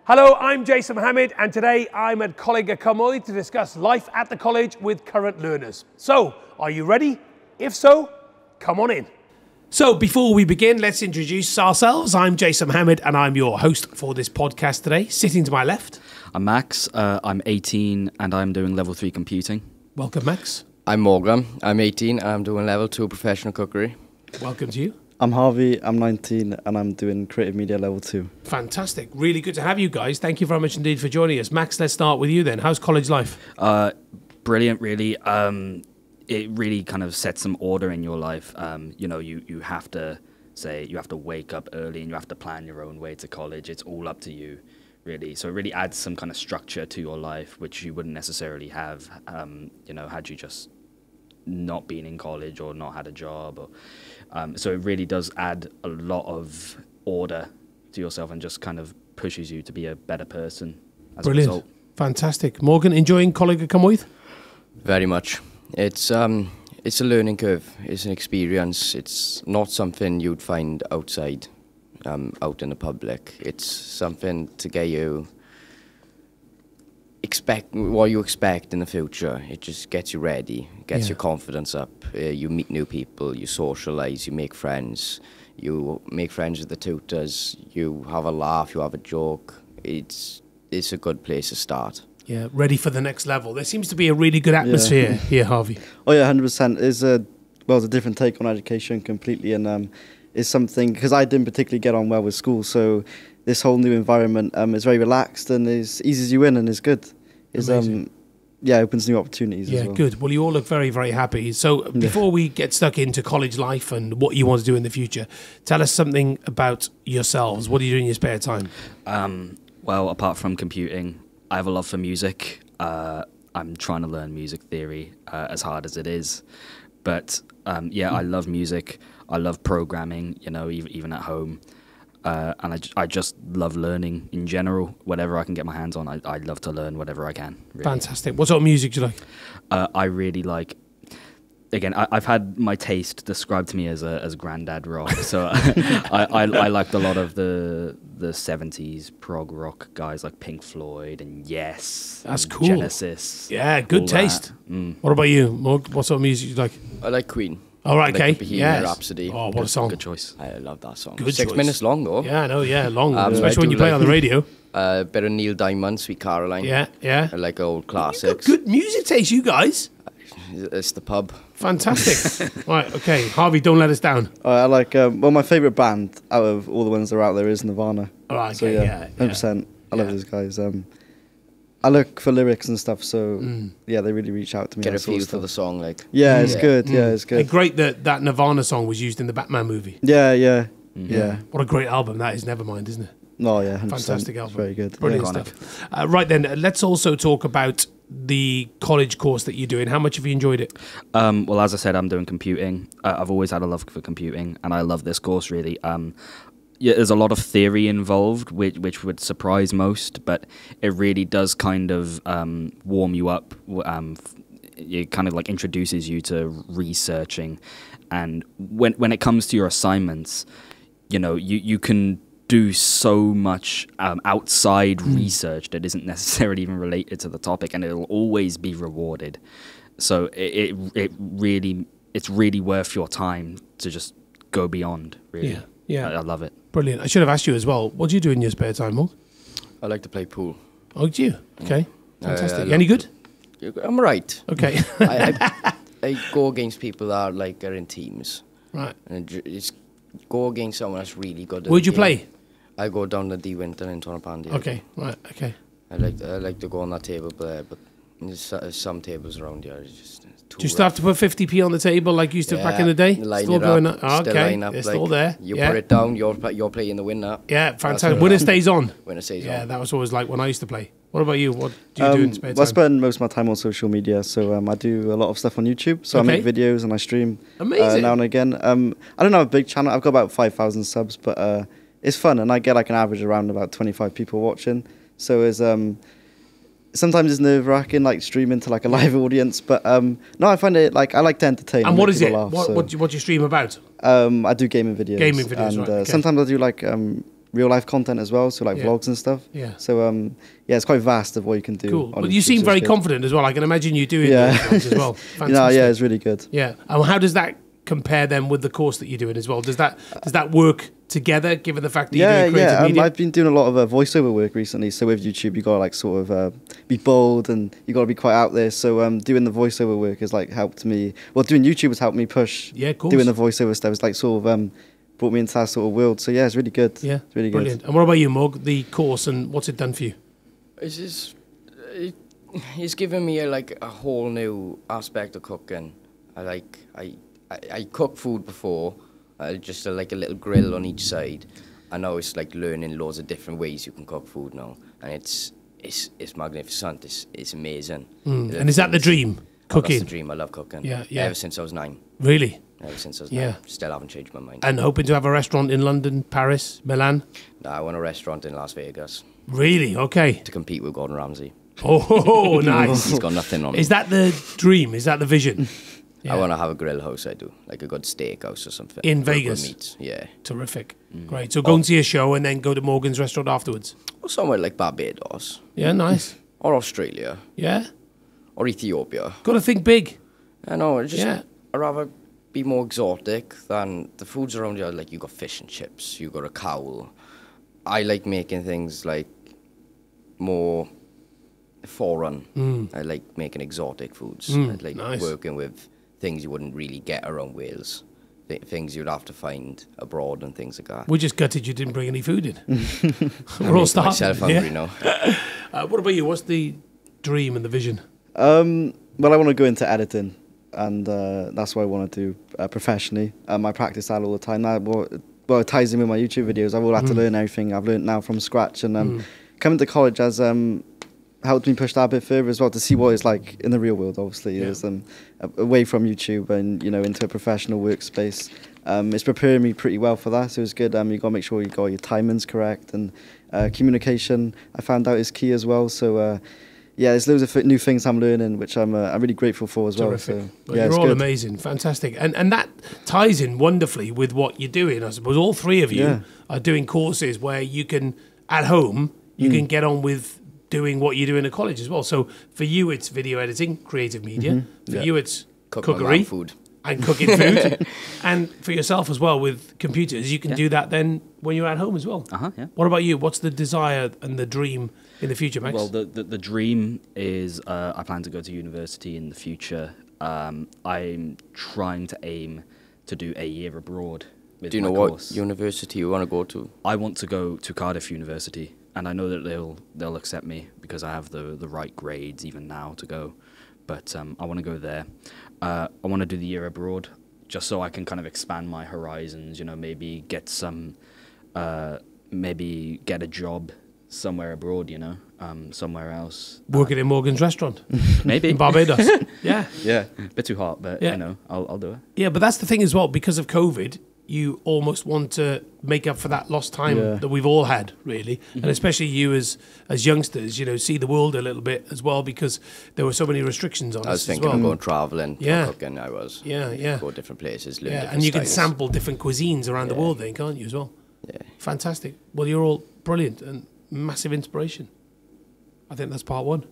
Hello, I'm Jason Mohammad, and today I'm at Coleg y Cymoedd to discuss life at the college with current learners. So, are you ready? If so, come on in. So, before we begin, let's introduce ourselves. I'm Jason Mohammad, and I'm your host for this podcast today. Sitting to my left, I'm Max, I'm 18 and I'm doing level 3 computing. Welcome, Max. I'm Morgan, I'm 18 and I'm doing level 2 professional cookery. Welcome to you. I'm Harvey, I'm 19 and I'm doing creative media level 2. Fantastic. Really good to have you guys. Thank you very much indeed for joining us. Max, let's start with you then. How's college life? Brilliant, really. It really kind of sets some order in your life. You know, you have to wake up early and you have to plan your own way to college. It's all up to you, really. So it really adds some kind of structure to your life, which you wouldn't necessarily have, you know, had you just not been in college or not had a job. Or, so it really does add a lot of order to yourself and just kind of pushes you to be a better person as a result. Fantastic. Morgan, enjoying Coleg y Cymoedd? Very much. It's a learning curve. It's an experience. It's not something you'd find outside, out in the public. It's something to get you expect what you expect in the future. It just gets you ready, gets your confidence up. You meet new people, you socialise, you make friends. You make friends with the tutors. You have a laugh, you have a joke. It's a good place to start. Yeah, ready for the next level. There seems to be a really good atmosphere here, Harvey. Oh yeah, 100%. It's a different take on education completely, and it's something, because I didn't particularly get on well with school, so this whole new environment is very relaxed and eases you in and is good. Opens new opportunities as well. Yeah, good. Well, you all look very, very happy. So before we get stuck into college life and what you want to do in the future, tell us something about yourselves. What do you do in your spare time? Well, apart from computing, I have a love for music. I'm trying to learn music theory, as hard as it is. But I love music. I love programming, you know, even at home. And I just love learning in general. Whatever I can get my hands on, I love to learn whatever I can. Really. Fantastic. What sort of music do you like? I really like... Again, I've had my taste described to me as granddad rock. So I liked a lot of the 70s prog rock guys like Pink Floyd and Yes. That's and cool. Genesis. Yeah, good taste. What about you, Morg? What sort of music do you like? I like Queen. All right, okay. Bohemian Rhapsody. Oh, what a song. Good choice. I love that song. Good 6 choice. minutes long though. Yeah, I know, long. I Especially when do you play on the radio. Bit of Neil Diamond, Sweet Caroline. Yeah. I like old classics. Good music taste, you guys. It's the pub. Fantastic. Right, okay. Harvey, don't let us down. I like, my favourite band out of all the ones that are out there is Nirvana. All right, So okay, 100%. I love those guys. I look for lyrics and stuff, so they really reach out to me. Get a feel for the song, like. Yeah, it's good. Yeah, it's good. And great that Nirvana song was used in the Batman movie. Yeah. What a great album that is, Nevermind, isn't it? No, yeah, 100%. Fantastic album. It's very good. Brilliant stuff. Right then, let's also talk about the college course that you're doing. How much have you enjoyed it? Well, as I said, I'm doing computing. I've always had a love for computing, and I love this course, really. There's a lot of theory involved, which would surprise most, but it really does kind of warm you up. It kind of like introduces you to researching, and when it comes to your assignments, you know, you can do so much outside research that isn't necessarily even related to the topic, and it'll always be rewarded. So it's really worth your time to just go beyond, really. Yeah. I love it. Brilliant. I should have asked you as well. What do you do in your spare time, Morg? I like to play pool. Oh, do you? Okay. Fantastic. I Any good? I'm right. Okay. I go against people that are in teams. Right. And it's go against someone that's really good. Where'd you play? I go down to D Winton in Tornapandia. Okay. Right. Okay. I like to go on that table there, but there's some tables around here. It's just too Do you still have to put 50p on the table like you used to back in the day? Still going up. Okay. It's still there. You put it down, you're playing the winner. Yeah, fantastic. Winner stays on. Winner stays on. Yeah, that was always like when I used to play. What about you? What do you do in spare time? I spend most of my time on social media, so I do a lot of stuff on YouTube. So I make videos and I stream now and again. I don't have a big channel. I've got about 5,000 subs, but it's fun, and I get like an average around about 25 people watching. So it's sometimes it's nerve-wracking, like streaming to like a live audience, but no, I find it like I like to entertain. And what is it? Laugh, what do you stream about? I do gaming videos. Gaming videos, and right, okay. sometimes I do like real life content as well, so like vlogs and stuff. Yeah. So yeah, it's quite vast of what you can do. Cool. But you seem very confident as well. I can imagine you doing those vlogs as well. Fantastic. Yeah, it's really good. Yeah. And how does that compare then with the course that you're doing as well? Does that work together, given the fact that you're doing creative media? I've been doing a lot of voiceover work recently. So with YouTube, you got to like sort of be bold, and you got to be quite out there. So doing the voiceover work has like helped me. Well, doing YouTube has helped me push. Yeah, of course. Doing the voiceover stuff is like sort of brought me into that sort of world. So yeah, it's really good. Yeah, it's really brilliant. good. And what about you, Morg? The course, and what's it done for you? It's just, it's given me like a whole new aspect of cooking. I cooked food before, just like a little grill on each side. And now it's like learning loads of different ways you can cook food now, and it's magnificent. It's amazing. And is that the dream? Cooking. That's the dream. I love cooking. Yeah. Ever since I was 9. Really? Ever since I was 9. Still haven't changed my mind. And hoping to have a restaurant in London, Paris, Milan? No, I want a restaurant in Las Vegas. Really? Okay. To compete with Gordon Ramsay. Oh, nice. He's got nothing on me. Is that the dream? Is that the vision? I want to have a grill house, I do. Like a good steakhouse or something. In Vegas? Meats. Yeah. Terrific. Great. So go and see a show and then go to Morgan's restaurant afterwards? Or somewhere like Barbados. Yeah, nice. Or Australia. Yeah? Or Ethiopia. Got to think big. I know. I'd rather be more exotic than the foods around here. Like you got fish and chips, you got a cowl. I like making things like more foreign. I like making exotic foods. I like working with things you wouldn't really get around Wales. Things you'd have to find abroad and things like that. We're just gutted you didn't bring any food in. We're all starving. Myself hungry now. What about you? What's the dream and the vision? Well, I want to go into editing, and that's what I want to do professionally. I practice that all the time. Well, it ties in with my YouTube videos. I've all had to learn everything I've learned now from scratch, and coming to college has helped me push that a bit further as well, to see what it's like in the real world, obviously, is away from YouTube and, you know, into a professional workspace. It's preparing me pretty well for that, so it's good. You got to make sure you got your timings correct, and communication, I found out, is key as well. So, yeah, there's loads of new things I'm learning, which I'm really grateful for as well. So, yeah, you're all amazing, fantastic, and that ties in wonderfully with what you're doing. I suppose all three of you are doing courses where you can, at home, you can get on with doing what you do in a college as well. So for you, it's video editing, creative media. For you, it's cookery, food, and cooking food, and for yourself as well with computers, you can do that then when you're at home as well. What about you? What's the desire and the dream in the future, Max? Well, the dream is I plan to go to university in the future. I'm trying to aim to do a year abroad with Do you know course. what university you want to go to? I want to go to Cardiff University, and I know that they'll accept me because I have the right grades even now to go. But I want to go there. I want to do the year abroad, just so I can kind of expand my horizons. You know, maybe get maybe get a job somewhere abroad. You know, somewhere else. Working in Morgan's restaurant, maybe in Barbados. Yeah, a bit too hot, but you know, I'll do it. Yeah, but that's the thing as well, because of COVID. You almost want to make up for that lost time that we've all had, really, and especially you as youngsters, you know, see the world a little bit as well, because there were so many restrictions on us. I was thinking of going traveling, cooking. I was, go different places, learn different and you can styles. sample different cuisines around the world, then, can't you, as well? Yeah, fantastic. Well, you're all brilliant and massive inspiration. I think that's part one.